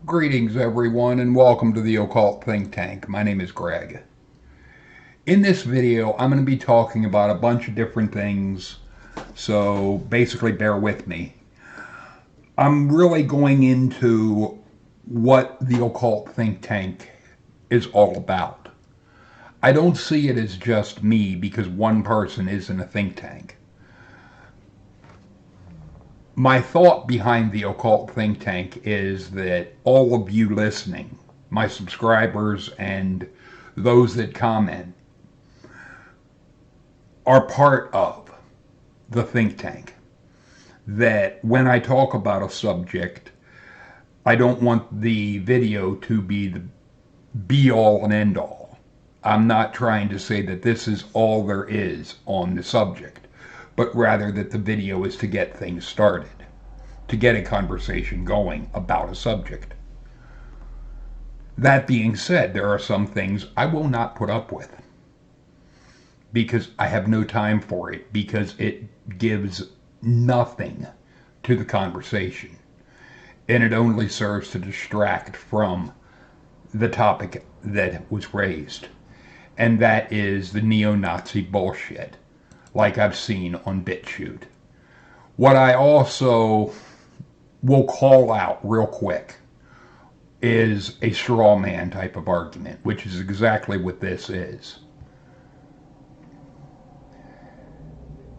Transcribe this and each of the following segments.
Greetings, everyone, and welcome to the Occult Think Tank. My name is Greg. In this video, I'm going to be talking about a bunch of different things, so basically bear with me. I'm really going into what the Occult Think Tank is all about. I don't see it as just me because one person isn't a think tank. My thought behind the Occult Think Tank is that all of you listening, my subscribers and those that comment, are part of the think tank. That when I talk about a subject, I don't want the video to be the be all and end all. I'm not trying to say that this is all there is on the subject, but rather that the video is to get things started, to get a conversation going about a subject. That being said, there are some things I will not put up with because I have no time for it, because it gives nothing to the conversation and it only serves to distract from the topic that was raised, and that is the neo-Nazi bullshit like I've seen on BitChute. What I also will call out real quick is a straw man type of argument, which is exactly what this is.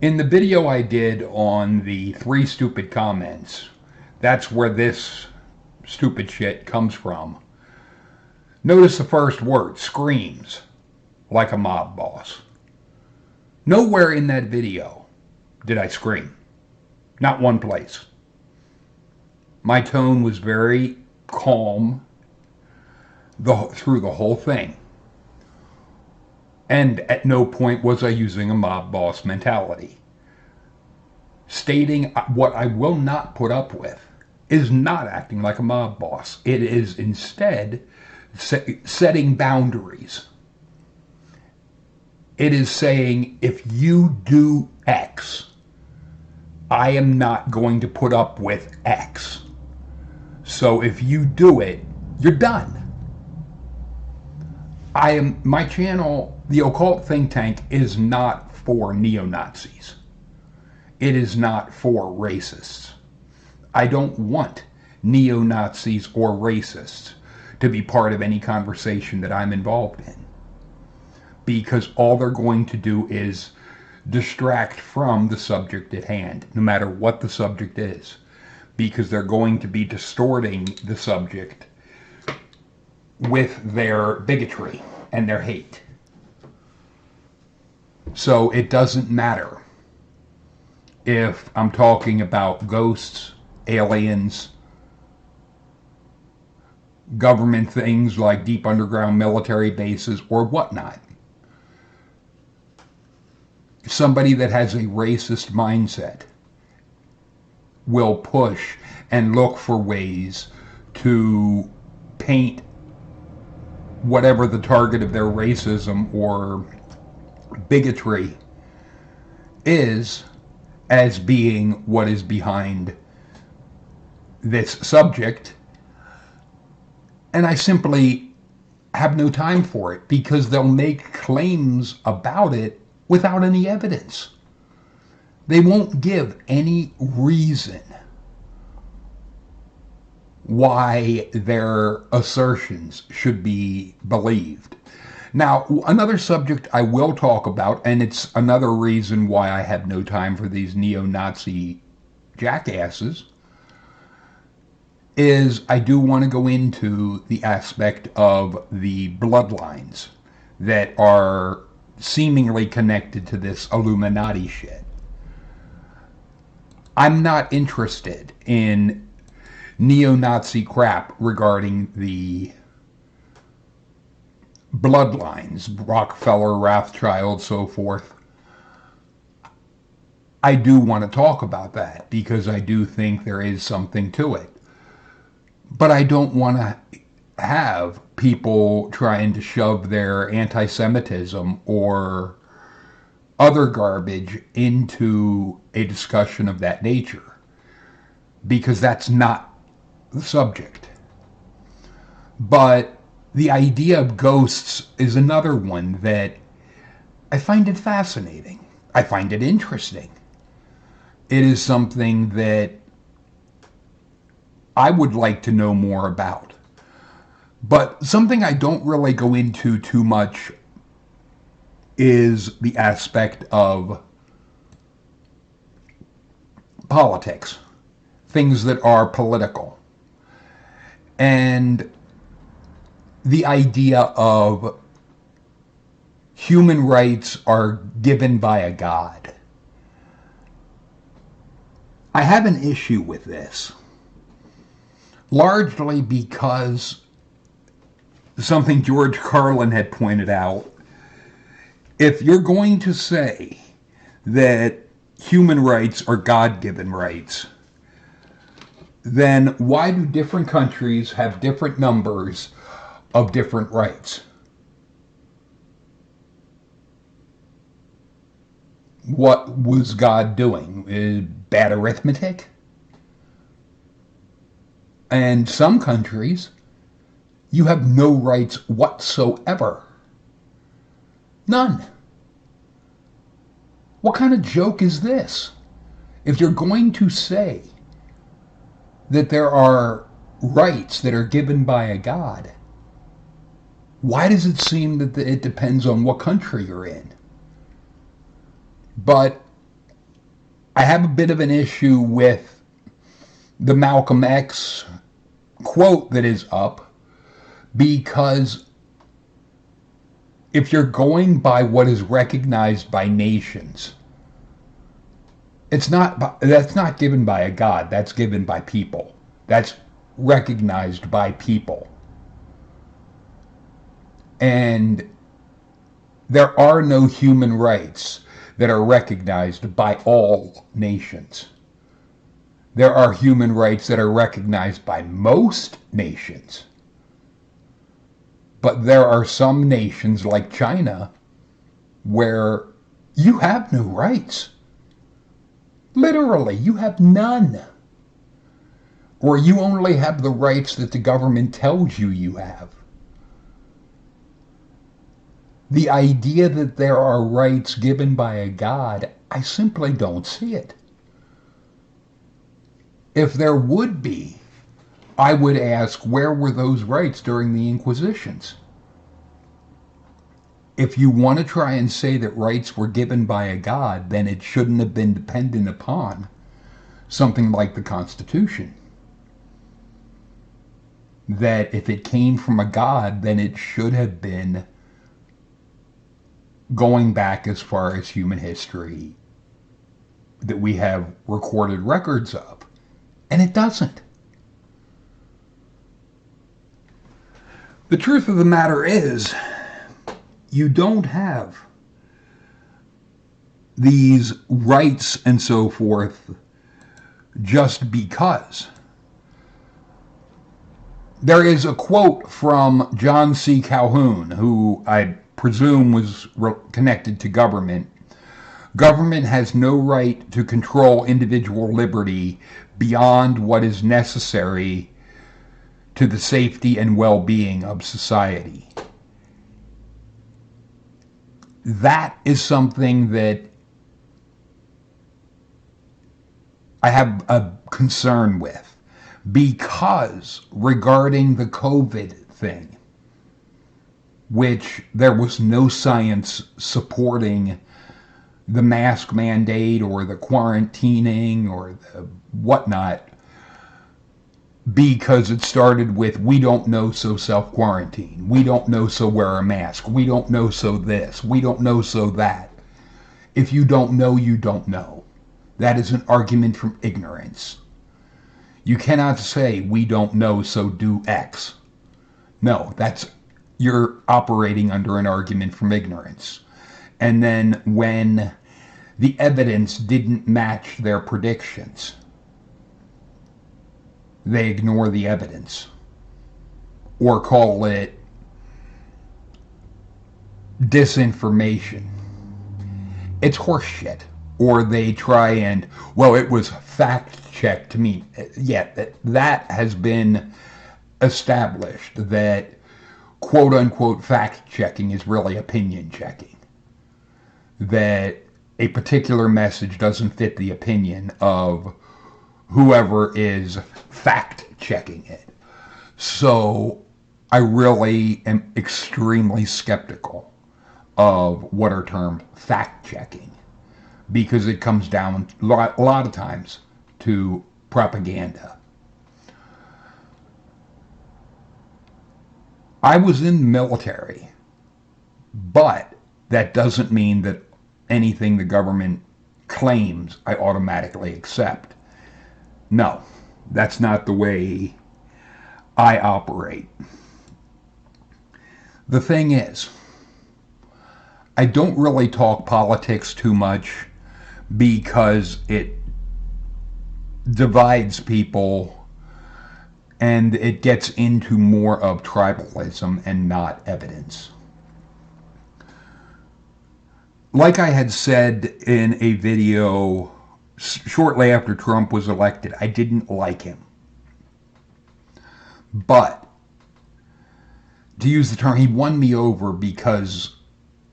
In the video I did on the 3 stupid comments, that's where this stupid shit comes from. Notice the first word, screams like a mob boss. Nowhere in that video did I scream. Not one place. My tone was very calm through the whole thing. And at no point was I using a mob boss mentality. Stating what I will not put up with is not acting like a mob boss. It is instead setting boundaries. It is saying, if you do X, I am not going to put up with X. So if you do it, you're done. My channel, the Occult Think Tank, is not for neo-Nazis. It is not for racists. I don't want neo-Nazis or racists to be part of any conversation that I'm involved in, because all they're going to do is distract from the subject at hand, no matter what the subject is, because they're going to be distorting the subject with their bigotry and their hate. So it doesn't matter if I'm talking about ghosts, aliens, government things like deep underground military bases or whatnot. Somebody that has a racist mindset will push and look for ways to paint whatever the target of their racism or bigotry is as being what is behind this subject. And I simply have no time for it, because they'll make claims about it without any evidence. They won't give any reason why their assertions should be believed. Now, another subject I will talk about, and it's another reason why I have no time for these neo-Nazi jackasses, is I do want to go into the aspect of the bloodlines that are seemingly connected to this Illuminati shit. I'm not interested in neo-Nazi crap regarding the bloodlines, Rockefeller, Rothschild, so forth. I do want to talk about that because I do think there is something to it. But I don't want to have people trying to shove their anti-Semitism or other garbage into a discussion of that nature, because that's not the subject. But the idea of ghosts is another one that I find it fascinating. I find it interesting. It is something that I would like to know more about. But something I don't really go into too much is the aspect of politics, things that are political, and the idea of human rights are given by a god. I have an issue with this, largely because something George Carlin had pointed out. If you're going to say that human rights are God-given rights, then why do different countries have different numbers of different rights? What was God doing? Bad arithmetic? And some countries, you have no rights whatsoever. None. What kind of joke is this? If you're going to say that there are rights that are given by a god, why does it seem that it depends on what country you're in? But I have a bit of an issue with the Malcolm X quote that is up, because if you're going by what is recognized by nations, that's not given by a god, that's given by people. That's recognized by people. And there are no human rights that are recognized by all nations. There are human rights that are recognized by most nations. But there are some nations like China where you have no rights. Literally, you have none. Or you only have the rights that the government tells you you have. The idea that there are rights given by a god, I simply don't see it. If there would be, I would ask, where were those rights during the Inquisitions? If you want to try and say that rights were given by a god, then it shouldn't have been dependent upon something like the Constitution. That if it came from a god, then it should have been going back as far as human history that we have recorded records of. And it doesn't. The truth of the matter is, you don't have these rights and so forth just because. There is a quote from John C. Calhoun, who I presume was connected to government. Government has no right to control individual liberty beyond what is necessary to the safety and well-being of society. That is something that I have a concern with, because regarding the COVID thing, which there was no science supporting the mask mandate or the quarantining or the whatnot, because it started with, we don't know, so self-quarantine. We don't know, so wear a mask. We don't know, so this. We don't know, so that. If you don't know, you don't know. That is an argument from ignorance. You cannot say, we don't know, so do X. No, you're operating under an argument from ignorance. And then when the evidence didn't match their predictions, they ignore the evidence or call it disinformation. It's horseshit. Or they try and, well, it was fact-checked to me. Yeah, that has been established that quote unquote fact checking is really opinion checking. That a particular message doesn't fit the opinion of whoever is fact checking it. So I really am extremely skeptical of what are termed fact checking, because it comes down a lot of times to propaganda. I was in the military, but that doesn't mean that anything the government claims I automatically accept. No, that's not the way I operate. The thing is, I don't really talk politics too much because it divides people and it gets into more of tribalism and not evidence. Like I had said in a video shortly after Trump was elected, I didn't like him. But, to use the term, he won me over because,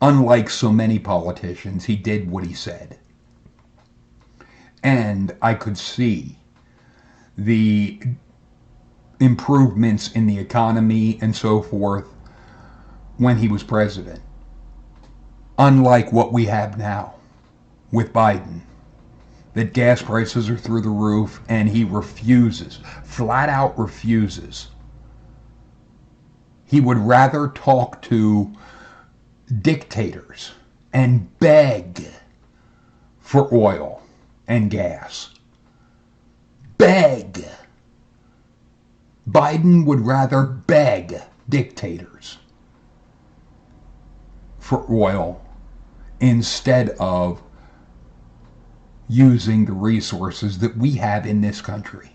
unlike so many politicians, he did what he said. And I could see the improvements in the economy and so forth when he was president. Unlike what we have now with Biden, that gas prices are through the roof and he refuses, flat out refuses. He would rather talk to dictators and beg for oil and gas. Beg. Biden would rather beg dictators for oil instead of using the resources that we have in this country.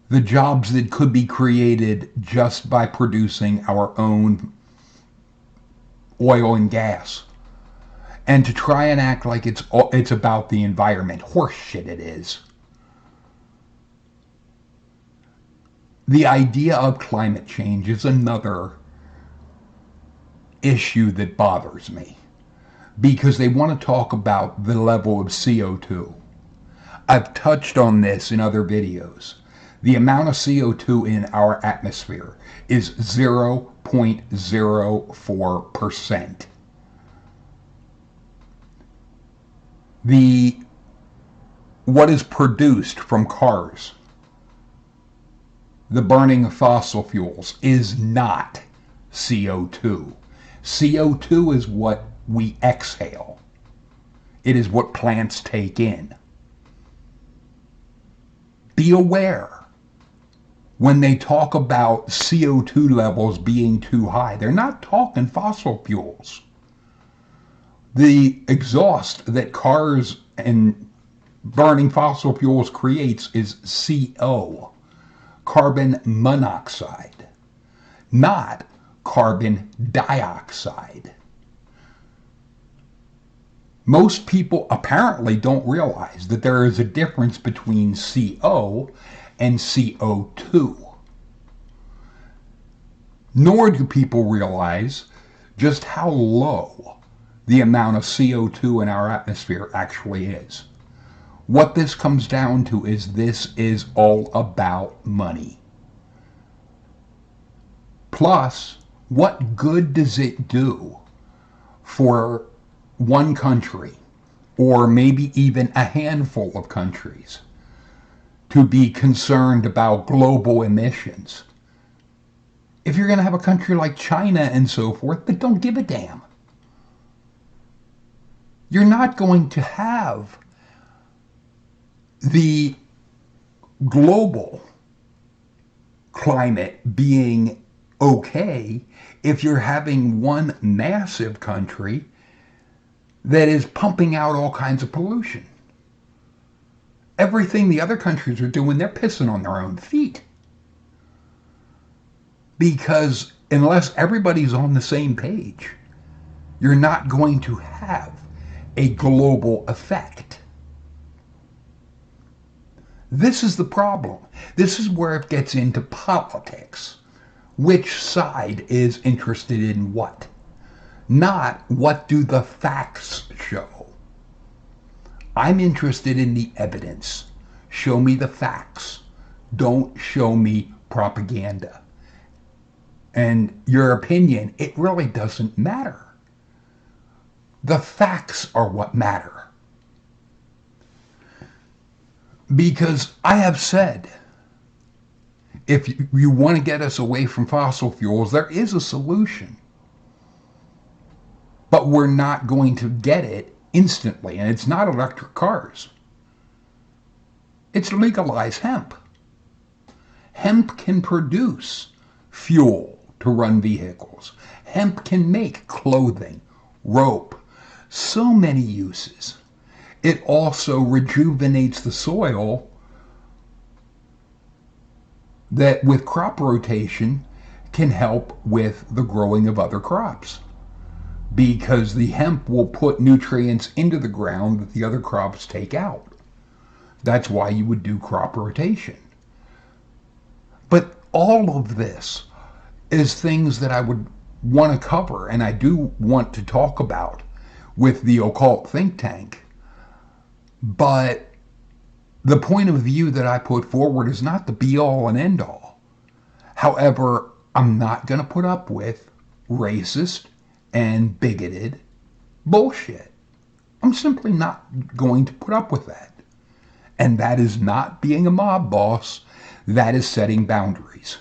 The jobs that could be created just by producing our own oil and gas. And to try and act like it's about the environment. Horseshit it is. The idea of climate change is another issue that bothers me, because they want to talk about the level of CO2. I've touched on this in other videos. The amount of CO2 in our atmosphere is 0.04%. What is produced from cars, the burning of fossil fuels, is not CO2. CO2 is what we exhale. It is what plants take in. Be aware, when they talk about CO2 levels being too high, they're not talking fossil fuels. The exhaust that cars and burning fossil fuels creates is CO, carbon monoxide, not carbon dioxide. Most people apparently don't realize that there is a difference between CO and CO2. Nor do people realize just how low the amount of CO2 in our atmosphere actually is. What this comes down to is this is all about money. Plus, what good does it do for one country, or maybe even a handful of countries, to be concerned about global emissions if you're going to have a country like China and so forth that don't give a damn? You're not going to have the global climate being okay if you're having one massive country that is pumping out all kinds of pollution. Everything the other countries are doing, they're pissing on their own feet. Because unless everybody's on the same page, you're not going to have a global effect. This is the problem. This is where it gets into politics. Which side is interested in what? Not what do the facts show. I'm interested in the evidence. Show me the facts. Don't show me propaganda. And your opinion, it really doesn't matter. The facts are what matter. Because I have said, if you want to get us away from fossil fuels, there is a solution. But we're not going to get it instantly. And it's not electric cars. It's legalize hemp. Hemp can produce fuel to run vehicles. Hemp can make clothing, rope, so many uses. It also rejuvenates the soil that with crop rotation can help with the growing of other crops, because the hemp will put nutrients into the ground that the other crops take out. That's why you would do crop rotation. But all of this is things that I would want to cover, and I do want to talk about with the Occult think tank. But the point of view that I put forward is not the be-all and end-all. However, I'm not going to put up with racist and bigoted bullshit. I'm simply not going to put up with that. And that is not being a mob boss. That is setting boundaries.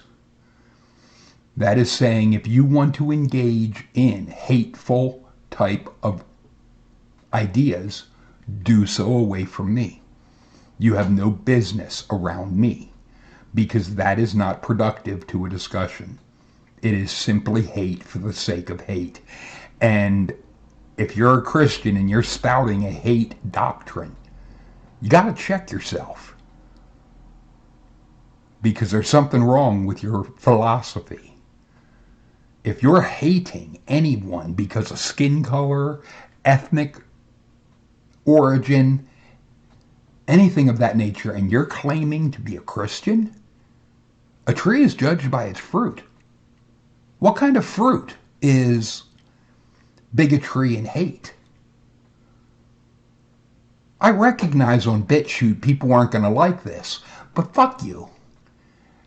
That is saying if you want to engage in hateful type of ideas, do so away from me. You have no business around me, because that is not productive to a discussion. It is simply hate for the sake of hate. And if you're a Christian and you're spouting a hate doctrine, you got to check yourself, because there's something wrong with your philosophy. If you're hating anyone because of skin color, ethnic origin, anything of that nature, and you're claiming to be a Christian, a tree is judged by its fruit. What kind of fruit is bigotry and hate? I recognize on BitChute people aren't going to like this, but fuck you.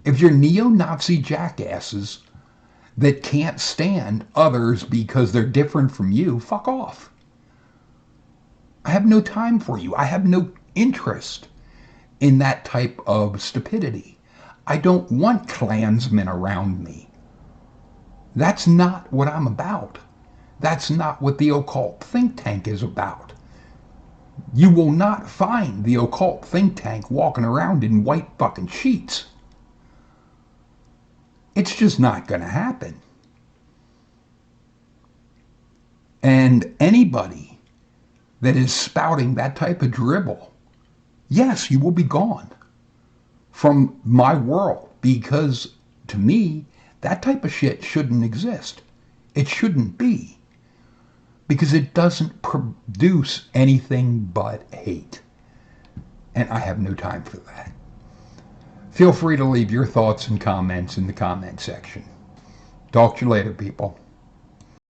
If you're neo-Nazi jackasses that can't stand others because they're different from you, fuck off. I have no time for you. I have no interest in that type of stupidity. I don't want Klansmen around me. That's not what I'm about. That's not what the Occult think tank is about. You will not find the Occult think tank walking around in white fucking sheets. It's just not going to happen. And anybody that is spouting that type of dribble, yes, you will be gone from my world, because to me, that type of shit shouldn't exist. It shouldn't be, because it doesn't produce anything but hate. And I have no time for that. Feel free to leave your thoughts and comments in the comment section. Talk to you later, people.